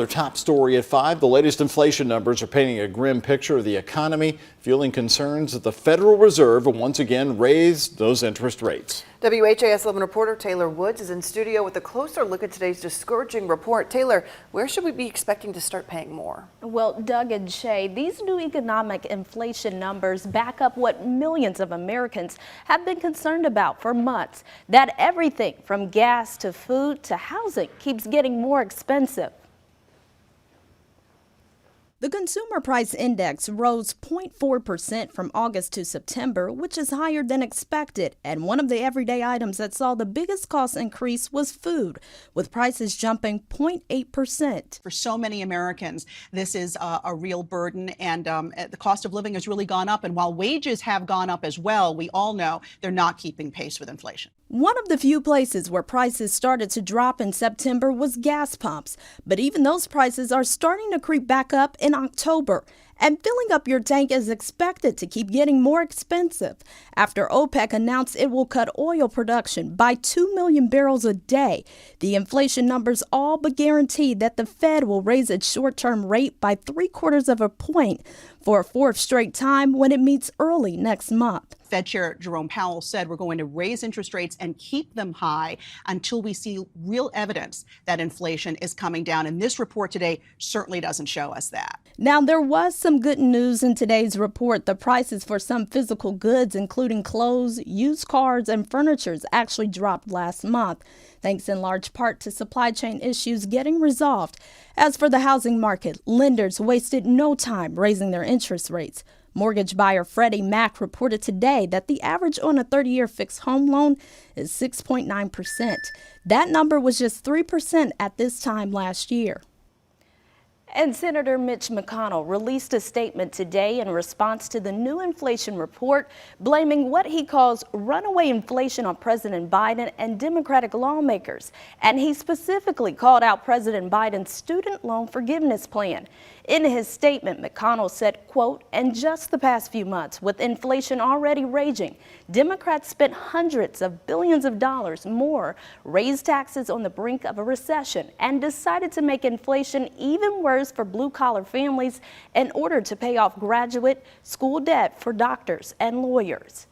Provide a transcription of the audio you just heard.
Our top story at 5, the latest inflation numbers are painting a grim picture of the economy, fueling concerns that the Federal Reserve will once again raise those interest rates. WHAS 11 reporter Taylor Woods is in studio with a closer look at today's discouraging report. Taylor, where should we be expecting to start paying more? Well, Doug and Shay, these new economic inflation numbers back up what millions of Americans have been concerned about for months, that everything from gas to food to housing keeps getting more expensive. The Consumer Price Index rose 0.4% from August to September, which is higher than expected. And one of the everyday items that saw the biggest cost increase was food, with prices jumping 0.8%. For so many Americans, this is a real burden, and the cost of living has really gone up. And while wages have gone up as well, we all know they're not keeping pace with inflation. One of the few places where prices started to drop in September was gas pumps, but even those prices are starting to creep back up in October. And filling up your tank is expected to keep getting more expensive after OPEC announced it will cut oil production by 2 million barrels a day. The inflation numbers all but guarantee that the Fed will raise its short-term rate by 0.75 of a point for a fourth straight time when it meets early next month. Fed Chair Jerome Powell said we're going to raise interest rates and keep them high until we see real evidence that inflation is coming down. And this report today certainly doesn't show us that. Now, there was some good news in today's report. The prices for some physical goods, including clothes, used cars, and furniture, actually dropped last month, thanks in large part to supply chain issues getting resolved. As for the housing market, lenders wasted no time raising their interest rates. Mortgage buyer Freddie Mac reported today that the average on a 30-year fixed home loan is 6.9%. That number was just 3% at this time last year. And Senator Mitch McConnell released a statement today in response to the new inflation report, blaming what he calls runaway inflation on President Biden and Democratic lawmakers. And he specifically called out President Biden's student loan forgiveness plan. In his statement, McConnell said, quote, "In just the past few months, with inflation already raging, Democrats spent hundreds of billions of dollars more, raised taxes on the brink of a recession, and decided to make inflation even worse for blue-collar families in order to pay off graduate school debt for doctors and lawyers."